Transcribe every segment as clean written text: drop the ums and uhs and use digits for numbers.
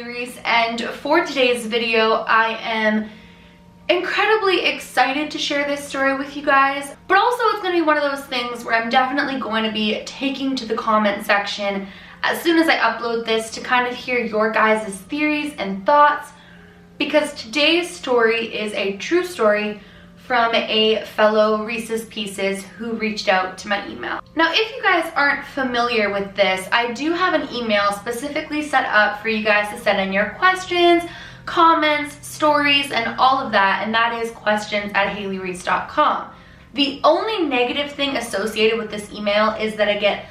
Reese, and for today's video I am incredibly excited to share this story with you guys, but also it's going to be one of those things where I'm definitely going to be taking to the comment section as soon as I upload this to kind of hear your guys' theories and thoughts, because today's story is a true story from a fellow Reese's Pieces who reached out to my email. Now, if you guys aren't familiar with this, I do have an email specifically set up for you guys to send in your questions, comments, stories, and all of that, and that is questions@haileyreese.com. The only negative thing associated with this email is that I get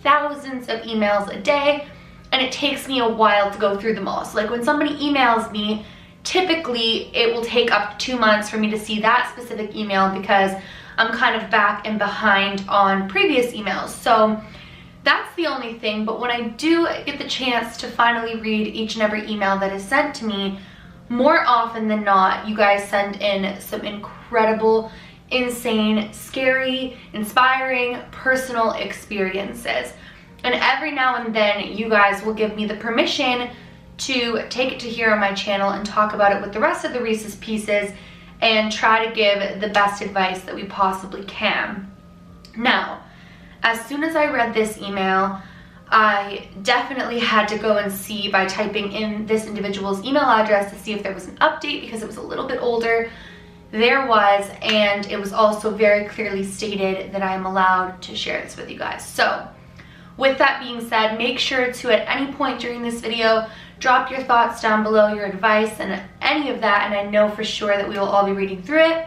thousands of emails a day, and it takes me a while to go through them all. So like when somebody emails me, typically it will take up to 2 months for me to see that specific email because I'm kind of back and behind on previous emails. So that's the only thing, but when I do get the chance to finally read each and every email that is sent to me, more often than not, you guys send in some incredible, insane, scary, inspiring, personal experiences. And every now and then, you guys will give me the permission to take it to here on my channel and talk about it with the rest of the Reese's Pieces and try to give the best advice that we possibly can. Now, as soon as I read this email, I definitely had to go and see by typing in this individual's email address to see if there was an update because it was a little bit older. There was, and it was also very clearly stated that I am allowed to share this with you guys. So, with that being said, make sure to at any point during this video drop your thoughts down below, your advice and any of that, and I know for sure that we will all be reading through it.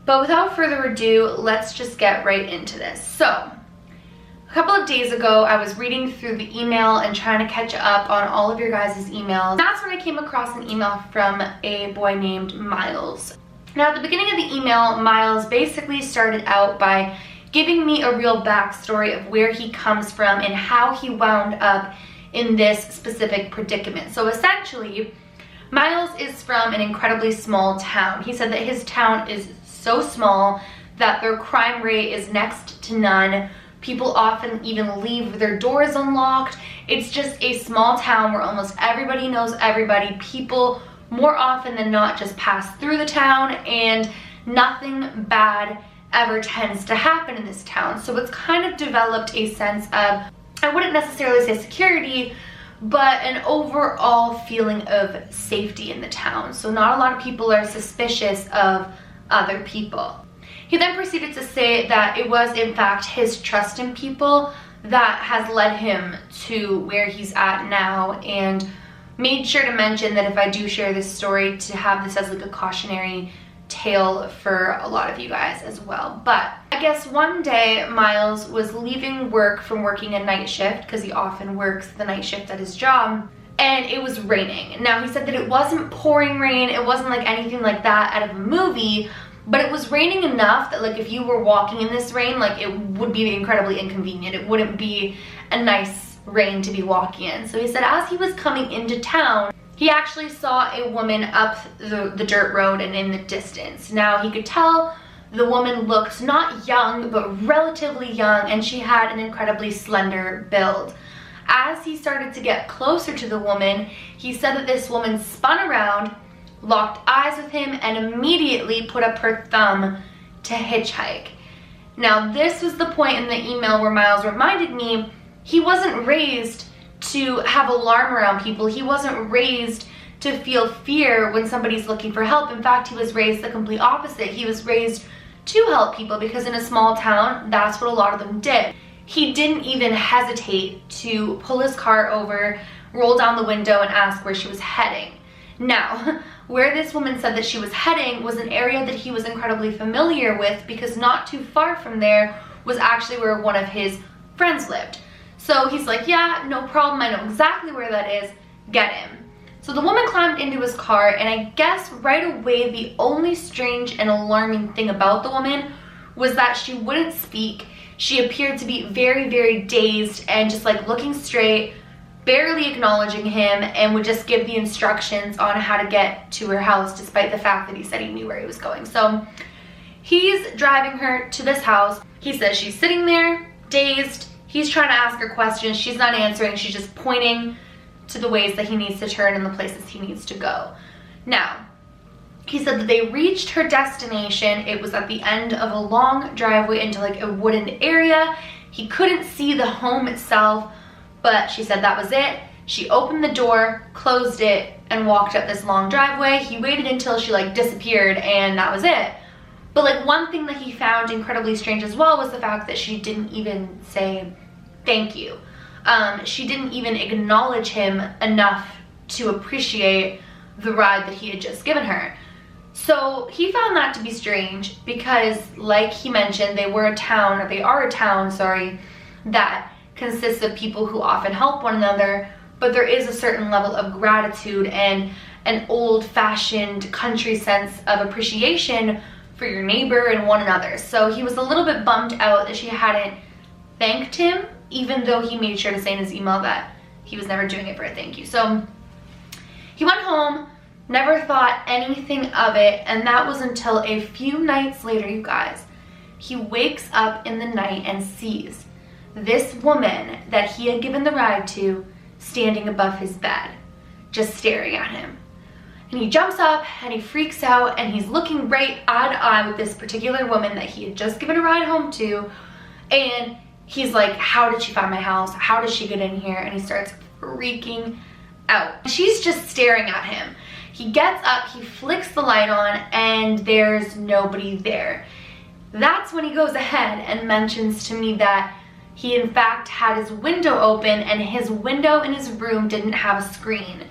But without further ado, let's just get right into this. So, a couple of days ago, I was reading through the email and trying to catch up on all of your guys' emails. That's when I came across an email from a boy named Miles. Now, at the beginning of the email, Miles basically started out by giving me a real backstory of where he comes from and how he wound up in this specific predicament. So essentially, Miles is from an incredibly small town. He said that his town is so small that their crime rate is next to none. People often even leave their doors unlocked. It's just a small town where almost everybody knows everybody. People more often than not just pass through the town, and nothing bad ever tends to happen in this town. So it's kind of developed a sense of, I wouldn't necessarily say security, but an overall feeling of safety in the town. So not a lot of people are suspicious of other people. He then proceeded to say that it was in fact his trust in people that has led him to where he's at now, and made sure to mention that if I do share this story, to have this as like a cautionary tale for a lot of you guys as well. But I guess one day Miles was leaving work from working a night shift, because he often works the night shift at his job, and it was raining. Now, he said that it wasn't pouring rain, it wasn't like anything like that out of a movie, but it was raining enough that like if you were walking in this rain, like it would be incredibly inconvenient. It wouldn't be a nice rain to be walking in. So he said as he was coming into town, he actually saw a woman up the dirt road and in the distance. Now, he could tell the woman looked not young, but relatively young, and she had an incredibly slender build. As he started to get closer to the woman, he said that this woman spun around, locked eyes with him, and immediately put up her thumb to hitchhike. Now, this was the point in the email where Miles reminded me he wasn't raised to have alarm around people. He wasn't raised to feel fear when somebody's looking for help. In fact, he was raised the complete opposite. He was raised to help people because in a small town, that's what a lot of them did. He didn't even hesitate to pull his car over, roll down the window, and ask where she was heading. Now, where this woman said that she was heading was an area that he was incredibly familiar with, because not too far from there was actually where one of his friends lived. So he's like, yeah, no problem, I know exactly where that is, get him. So the woman climbed into his car, and I guess right away the only strange and alarming thing about the woman was that she wouldn't speak. She appeared to be very, very dazed and just like looking straight, barely acknowledging him, and would just give the instructions on how to get to her house, despite the fact that he said he knew where he was going. So he's driving her to this house. He says she's sitting there, dazed. He's trying to ask her questions. She's not answering. She's just pointing to the ways that he needs to turn and the places he needs to go. Now, he said that they reached her destination. It was at the end of a long driveway into like a wooded area. He couldn't see the home itself, but she said that was it. She opened the door, closed it, and walked up this long driveway. He waited until she like disappeared, and that was it. But like one thing that he found incredibly strange as well was the fact that she didn't even say thank you. She didn't even acknowledge him enough to appreciate the ride that he had just given her. So he found that to be strange because, like he mentioned, they are a town, sorry, that consists of people who often help one another, but there is a certain level of gratitude and an old-fashioned country sense of appreciation for your neighbor and one another. So he was a little bit bummed out that she hadn't thanked him, even though he made sure to say in his email that he was never doing it for a thank you. So he went home, never thought anything of it, and that was until a few nights later, you guys. He wakes up in the night and sees this woman that he had given the ride to standing above his bed, just staring at him. And he jumps up and he freaks out, and he's looking right eye to eye with this particular woman that he had just given a ride home to, and he's like, how did she find my house? How did she get in here? And he starts freaking out. She's just staring at him. He gets up, he flicks the light on, and there's nobody there. That's when he goes ahead and mentions to me that he in fact had his window open, and his window in his room didn't have a screen.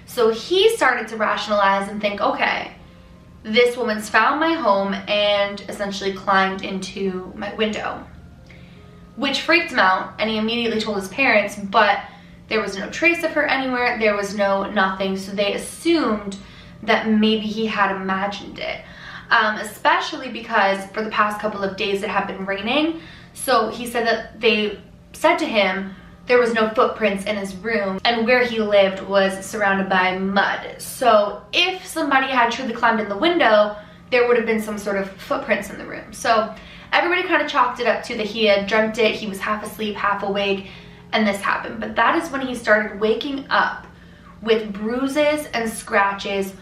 So he started to rationalize and think, okay, this woman's found my home and essentially climbed into my window, which freaked him out, and he immediately told his parents, but there was no trace of her anywhere. There was no nothing. So they assumed that maybe he had imagined it, especially because for the past couple of days it had been raining. So he said that they said to him there was no footprints in his room, and where he lived was surrounded by mud. So if somebody had truly climbed in the window, there would have been some sort of footprints in the room. So everybody kind of chalked it up to that he had dreamt it, he was half asleep, half awake, and this happened. But that is when he started waking up with bruises and scratches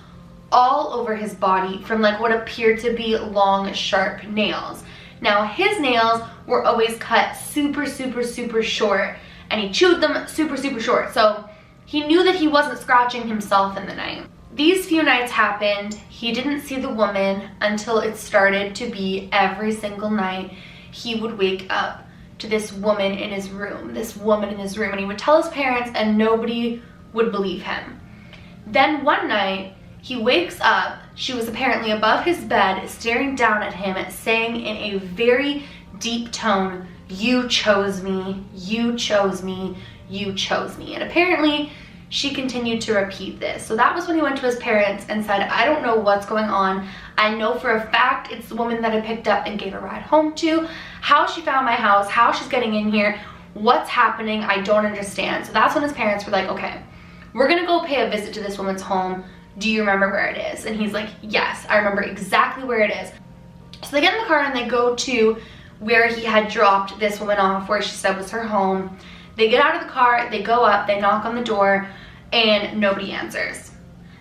all over his body from like what appeared to be long, sharp nails. Now his nails were always cut super, super, super short, and he chewed them super, super short. So he knew that he wasn't scratching himself in the night. These few nights happened. He didn't see the woman until it started to be every single night he would wake up to this woman in his room, and he would tell his parents and nobody would believe him. Then one night he wakes up, she was apparently above his bed staring down at him, saying in a very deep tone, "You chose me, you chose me, you chose me." And apparently she continued to repeat this. So that was when he went to his parents and said, I don't know what's going on. I know for a fact it's the woman that I picked up and gave a ride home to. How she found my house, how she's getting in here, what's happening, I don't understand. So that's when his parents were like, okay, we're gonna go pay a visit to this woman's home. Do you remember where it is? And he's like, yes, I remember exactly where it is. So they get in the car and they go to where he had dropped this woman off, where she said was her home. They get out of the car, they go up, they knock on the door, and nobody answers.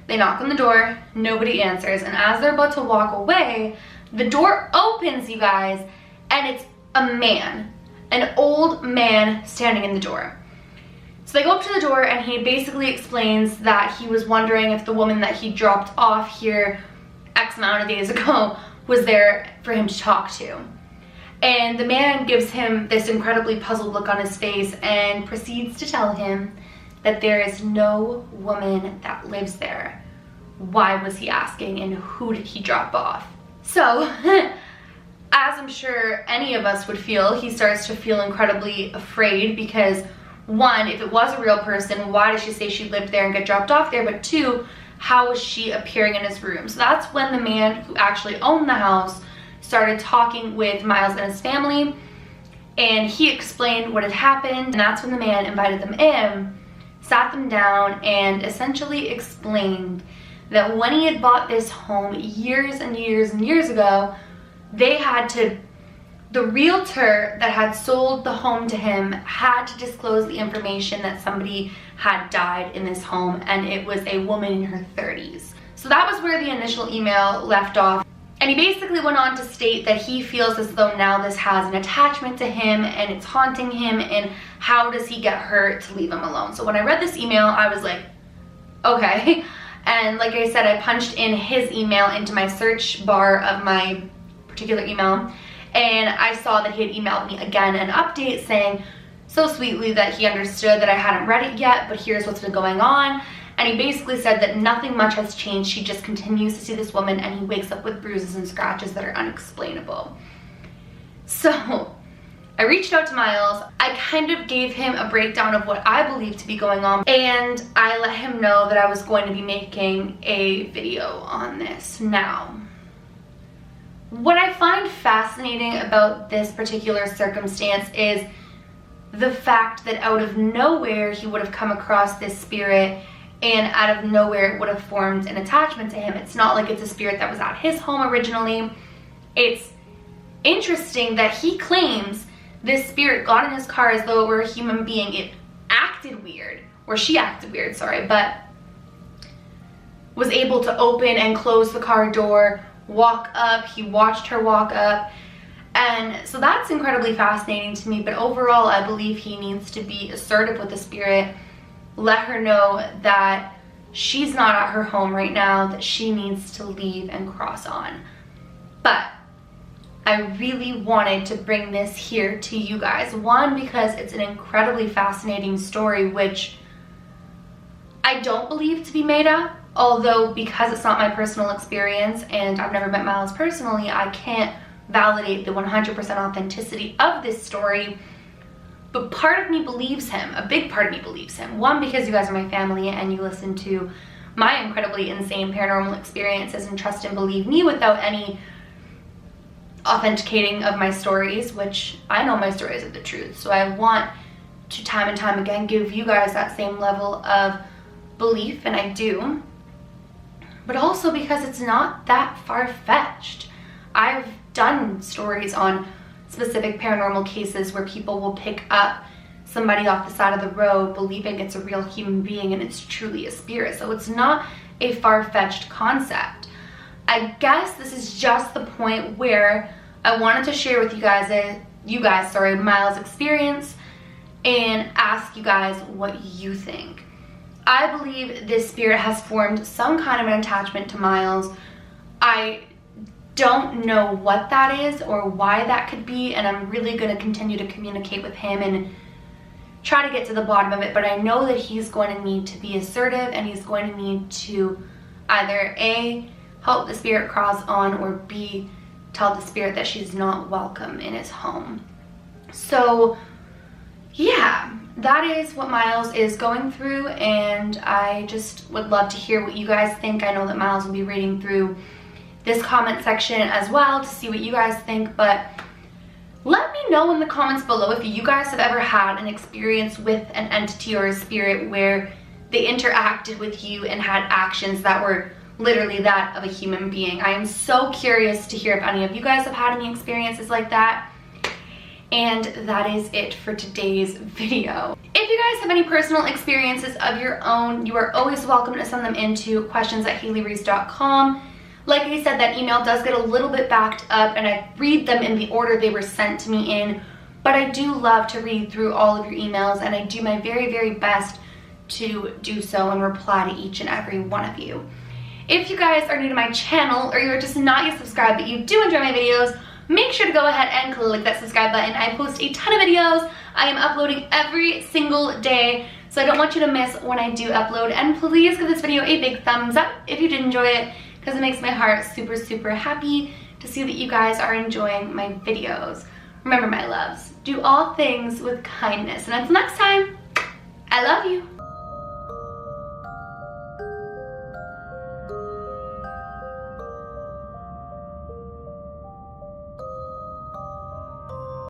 They knock on the door, nobody answers, and as they're about to walk away, the door opens, you guys, and it's a man, an old man standing in the door. So they go up to the door, and he basically explains that he was wondering if the woman that he dropped off here X amount of days ago was there for him to talk to. And the man gives him this incredibly puzzled look on his face and proceeds to tell him that there is no woman that lives there. Why was he asking, and who did he drop off? So, as I'm sure any of us would feel, he starts to feel incredibly afraid because, one, if it was a real person, why did she say she lived there and get dropped off there? But two, how was she appearing in his room? So that's when the man who actually owned the house started talking with Miles and his family, and he explained what had happened, and that's when the man invited them in, sat them down, and essentially explained that when he had bought this home years and years and years ago, they had to the realtor that had sold the home to him had to disclose the information that somebody had died in this home, and it was a woman in her 30s. So that was where the initial email left off. And he basically went on to state that he feels as though now this has an attachment to him and it's haunting him, and how does he get her to leave him alone? So when I read this email, I was like, okay. And like I said, I punched in his email into my search bar of my particular email, and I saw that he had emailed me again an update saying so sweetly that he understood that I hadn't read it yet, but here's what's been going on. And he basically said that nothing much has changed. She just continues to see this woman, and he wakes up with bruises and scratches that are unexplainable. So I reached out to Miles. I kind of gave him a breakdown of what I believe to be going on, and I let him know that I was going to be making a video on this. Now, what I find fascinating about this particular circumstance is the fact that out of nowhere he would have come across this spirit, and out of nowhere it would have formed an attachment to him. It's not like it's a spirit that was at his home originally. It's interesting that he claims this spirit got in his car as though it were a human being. It acted weird, or she acted weird, sorry, but was able to open and close the car door, walk up. He watched her walk up. And so that's incredibly fascinating to me. But overall, I believe he needs to be assertive with the spirit, let her know that she's not at her home right now, that she needs to leave and cross on. But I really wanted to bring this here to you guys. One, because it's an incredibly fascinating story, which I don't believe to be made up. Although, because it's not my personal experience and I've never met Miles personally, I can't validate the 100% authenticity of this story. But part of me believes him. A big part of me believes him. One, because you guys are my family and you listen to my incredibly insane paranormal experiences and trust and believe me without any authenticating of my stories, which I know my stories are the truth. So I want to time and time again give you guys that same level of belief, and I do. But also because it's not that far-fetched. I've done stories on specific paranormal cases where people will pick up somebody off the side of the road believing it's a real human being and it's truly a spirit. So it's not a far-fetched concept. I guess this is just the point where I wanted to share with you guys Miles' experience and ask you guys what you think. I believe this spirit has formed some kind of an attachment to Miles. I don't know what that is or why that could be, and I'm really going to continue to communicate with him and try to get to the bottom of it. But I know that he's going to need to be assertive, and he's going to need to either A, help the spirit cross on, or B, tell the spirit that she's not welcome in his home. So yeah, that is what Miles is going through, and I just would love to hear what you guys think. I know that Miles will be reading through this comment section as well to see what you guys think, but let me know in the comments below if you guys have ever had an experience with an entity or a spirit where they interacted with you and had actions that were literally that of a human being. I am so curious to hear if any of you guys have had any experiences like that. And that is it for today's video. If you guys have any personal experiences of your own, you are always welcome to send them into questions@HaileyReese.com. Like I said, that email does get a little bit backed up and I read them in the order they were sent to me in, but I do love to read through all of your emails, and I do my very, very best to do so and reply to each and every one of you. If you guys are new to my channel or you're just not yet subscribed but you do enjoy my videos, make sure to go ahead and click that subscribe button. I post a ton of videos. I am uploading every single day, so I don't want you to miss when I do upload. And please give this video a big thumbs up if you did enjoy it, because it makes my heart super, super happy to see that you guys are enjoying my videos. Remember, my loves, do all things with kindness. And until next time, I love you.